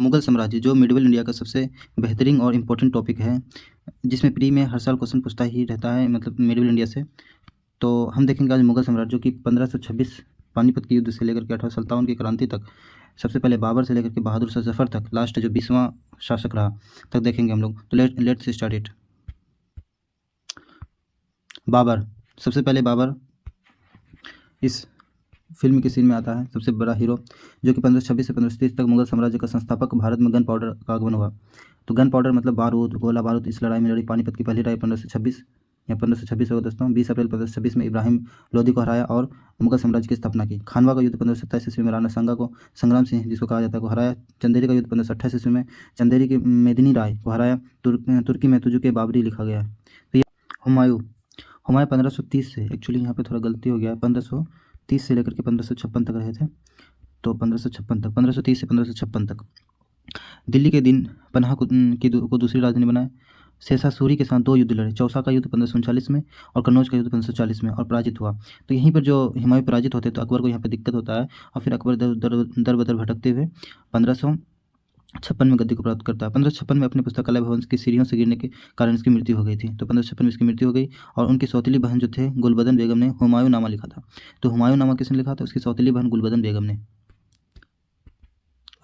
मुगल साम्राज्य जो medieval India का सबसे बेहतरीन और इम्पोर्टेंट टॉपिक है, जिसमें प्री में हर साल क्वेश्चन पूछता ही रहता है, मतलब मिडिवल इंडिया से। तो हम देखेंगे आज मुगल साम्राज्य जो कि 1526 पानीपत के युद्ध से लेकर के 1857 की क्रांति तक, सबसे पहले बाबर से लेकर के बहादुर शाह जफर तक, लास्ट जो 20वां शासक रहा तक देखेंगे हम लोग। तो लेट्स स्टार्ट इट। बाबर, सबसे पहले बाबर इस फिल्म के सीन में आता है, सबसे बड़ा हीरो, जो कि 1526 से 1530 तक मुगल साम्राज्य का संस्थापक। भारत में गन पाउडर का आगमन हुआ। तो गन पाउडर मतलब बारूद, गोला बारूद। इस लड़ाई में लड़ी पानीपत की पहली लड़ाई 1526 या 1526 होगा दोस्तों। 20 अप्रैल 1526 में इब्राहिम लोदी को हराया और मुगल साम्राज्य की स्थापना की। खानवा का युद्ध 1527 ईस्वी में राणा सांगा को, संग्राम सिंह जिसको कहा जाता है, को हराया। चंदेरी का युद्ध 1528 ईस्वी में चंदेरी की मेदिनी राय को हराया। तुर्की में तुजुके बाबरी लिखा गया है। तो ये हुमायूं 1530 से, एक्चुअली यहाँ पे थोड़ा गलती हो गया है, 1530 से लेकर के 1556 तक रहे थे। तो 1556 तक, 1530 से 1556 तक दिल्ली के दिन पन्हा को दूसरी राजधानी बनाया। शेषा सूरी के साथ 2 युद्ध लड़े। चौसा का युद्ध 1539 में और कन्नौज का युद्ध 1540 में, और पराजित हुआ। तो यहीं पर जो हुमायूं पराजित होते तो अकबर को यहाँ पर दिक्कत होता है, और फिर अकबर दर बदर भटकते हुए 1556 में गद्दी को प्राप्त करता है। 1556 में अपने पुस्तकालय भवन की सीढ़ियों से गिरने के कारण इसकी मृत्यु हो गई थी। तो 1556 में इसकी मृत्यु हो गई, और उनकी सौतेली बहन जो थे गुलबदन बेगम ने हुमायूं नामा लिखा था। तो हुमायूं नामा किसने लिखा था? उसकी सौतेली बहन गुलबदन बेगम ने।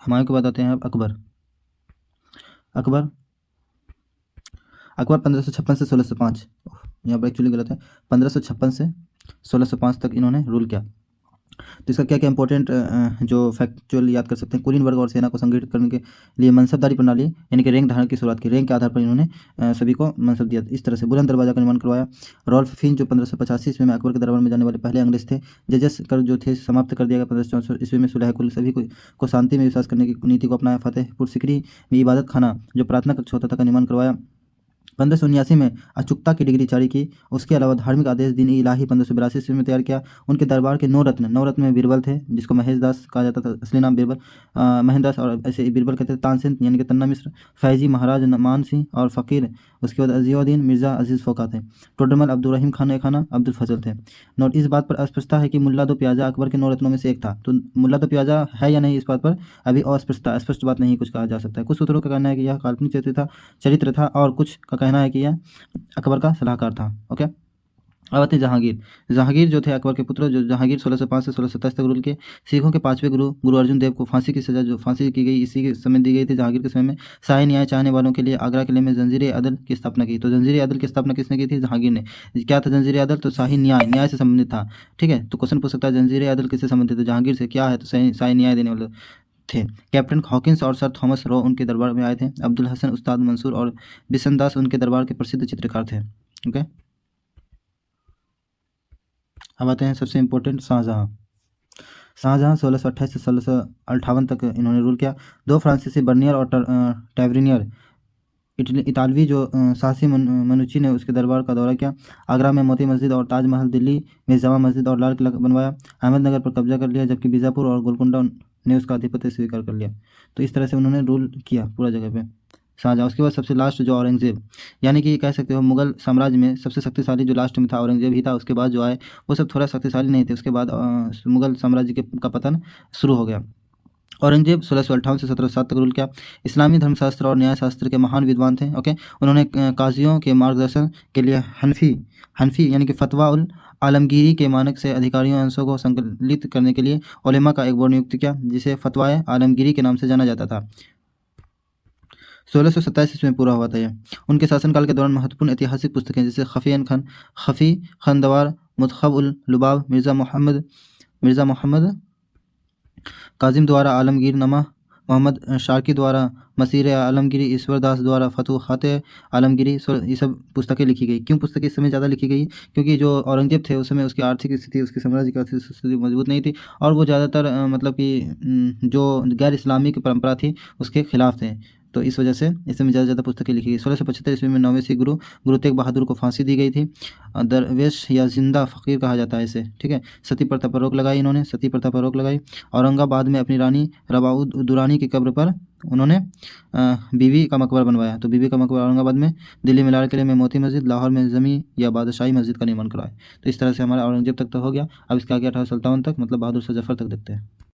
हुमायूं के बाद आते हैं अब अकबर। अकबर 1556 से 1605, यहाँ पर एक्चुअली गलत है, 1556 से 1605 तक इन्होंने रूल किया। तो इसका क्या क्या इंपॉर्टेंट जो फैक्चुअल याद कर सकते हैं। कुलीन वर्ग और सेना को संगठित करने के लिए मनसबदारी प्रणाली यानी कि रैंक धारण की शुरुआत की। रैंक के आधार पर इन्होंने सभी को मनसब दिया। इस तरह से बुलंद दरवाजा का निर्माण करवाया। रॉल्फ फिंच जो 1585 ईस्वी में अकबर के दरबार में जाने वाले पहले अंग्रेज थे। जजेस कर जो थे समाप्त कर दिया गया। 1564 ईस्वी में सुलह कुल सभी को शांति में विश्वास करने की नीति को अपनाया। फतेहपुर सिकरी में इबादत खाना जो प्रार्थना कक्ष होता था का निर्माण करवाया। 1579 में अचूकता की डिग्री जारी की। उसके अलावा धार्मिक आदेश दिन इलाही 1582 ईस्वी में तैयार किया। उनके दरबार के 9 रत्न में बीरबल थे, जिसको महेश दास कहा जाता था, असली नाम बीरबल, महेंद्र दास, और ऐसे बीरबल कहते थे। तानसेन यानी कि तन्ना मिश्र, फैजी महाराज मान सिंह और फ़कीर, उसके बाद अजीउद्दीन मिर्ज़ा अजीज़ फ़ोका थे। टोडरमल अब्दुल रहीम खाना अब्दुल फजल थे। नोट, इस बात पर अस्पष्टता है कि मुल्ला दो प्याजा अकबर के 9 रत्नों में से एक था। तो मुल्ला दो प्याजा है या नहीं, इस बात पर अभी अस्पष्ट बात नहीं कुछ कहा जा सकता है। कुछ सूत्रों का कहना है कि यह काल्पनिक चरित्र था, और कुछ का कहना है कि यह अकबर का सलाहकार था। ओके, अब आते जहांगीर जो थे अकबर के पुत्र। जो जहांगीर 1605 से 1627 तक रूल किए। सिखों के 5वें गुरु अर्जुन देव को फांसी की सजा, जो फांसी की गई, इसी के समय दी गई थी। जहांगीर के समय में शाही न्याय चाहने वालों के लिए आगरा किले में जंजीर अदल की स्थापना की। तो जंजीर अदल की स्थापना किसने की थी? जहांगीर ने। क्या था जंजीर अदल? तो शाही न्याय से संबंधित था। ठीक है, तो क्वेश्चन पूछ सकता है जंजीर अदल किससे संबंधित है? जहांगीर से। क्या है? तो शाही न्याय देने वाले थे। कैप्टन हॉकिंस और सर थॉमस रो उनके दरबार में आए थे। अब्दुल हसन, उस्ताद मंसूर और बिशनदास उनके दरबार के प्रसिद्ध चित्रकार थे। ओके, अब आते हैं सबसे इम्पोर्टेंट शाहजहाँ 1628 से 1658 तक इन्होंने रूल किया। 2 फ्रांसीसी बर्नियर और टैवरिनियर इतालवी जो साहसी मनुची ने उसके दरबार का दौरा किया। आगरा में मोती मस्जिद और ताजमहल, दिल्ली में जामा मस्जिद और लाल किला बनवाया। अहमदनगर पर कब्जा कर लिया, जबकि बीजापुर और गोलकुंडा ने उसका आधिपत्य स्वीकार कर लिया। तो इस तरह से उन्होंने रूल किया पूरा जगह पे शाहजहाँ। उसके बाद सबसे लास्ट जो औरंगजेब, यानी कि कह सकते हो मुगल साम्राज्य में सबसे शक्तिशाली जो लास्ट में था औरंगजेब ही था। उसके बाद जो आए वो सब थोड़ा शक्तिशाली नहीं थे। उसके बाद मुगल साम्राज्य का पतन शुरू हो गया। औरंगजेब 1658 से 1707 तक रूल किया। इस्लामी धर्मशास्त्र और न्यायशास्त्र के महान विद्वान थे। ओके, उन्होंने काजियों के मार्गदर्शन के लिए हनफी यानी कि फतवा उल आलमगीरी के मानक से अधिकारियों अंशों को संकलित करने के लिए उलेमा का एक बोर्ड नियुक्त किया, जिसे फतवाए आलमगीरी के नाम से जाना जाता था। 1627 ईस्वी में पूरा हुआ था यह। उनके शासनकाल के दौरान महत्वपूर्ण ऐतिहासिक पुस्तकें जैसे खफी खंदवार, मुतखब उल लुबाब, मिर्ज़ा मोहम्मद काजिम द्वारा आलमगीर नामा, मोहम्मद शार्की द्वारा मसीर आलमगीरी, ईश्वर दास द्वारा फतूहात आलमगीरी, ये सब पुस्तकें लिखी गई। क्यों पुस्तकें इस समय ज़्यादा लिखी गई? क्योंकि जो औरंगजेब थे उस समय उसकी आर्थिक स्थिति, उसकी साम्राज्य की आर्थिक स्थिति मजबूत नहीं थी, और वो ज़्यादातर मतलब कि जो गैर इस्लामिक परंपरा थी उसके खिलाफ थे। तो इस वजह से इस समय ज़्यादा पुस्तकें लिखी गई। 1675 ईस्वी में 9वें सिख गुरु तेग बहादुर को फांसी दी गई थी। दरवेश या जिंदा फ़कीर कहा जाता है इसे। ठीक है, सती प्रथा पर रोक लगाई इन्होंने, सती प्रथा पर रोक लगाई। औरंगाबाद में अपनी रानी रबाउद दुरानी की कब्र पर उन्होंने बीबी का मकबरा बनवाया। तो बीबी का मकबरा औरंगाबाद में। दिल्ली में लाल किले में मोती मस्जिद, लाहौर में जमी या बादशाही मस्जिद का निर्माण कराया। तो इस तरह से हमारा औरंगजेब तक तो हो गया। अब इसका आगे 1857 तक मतलब बहादुर शाह जफर तक देखते हैं।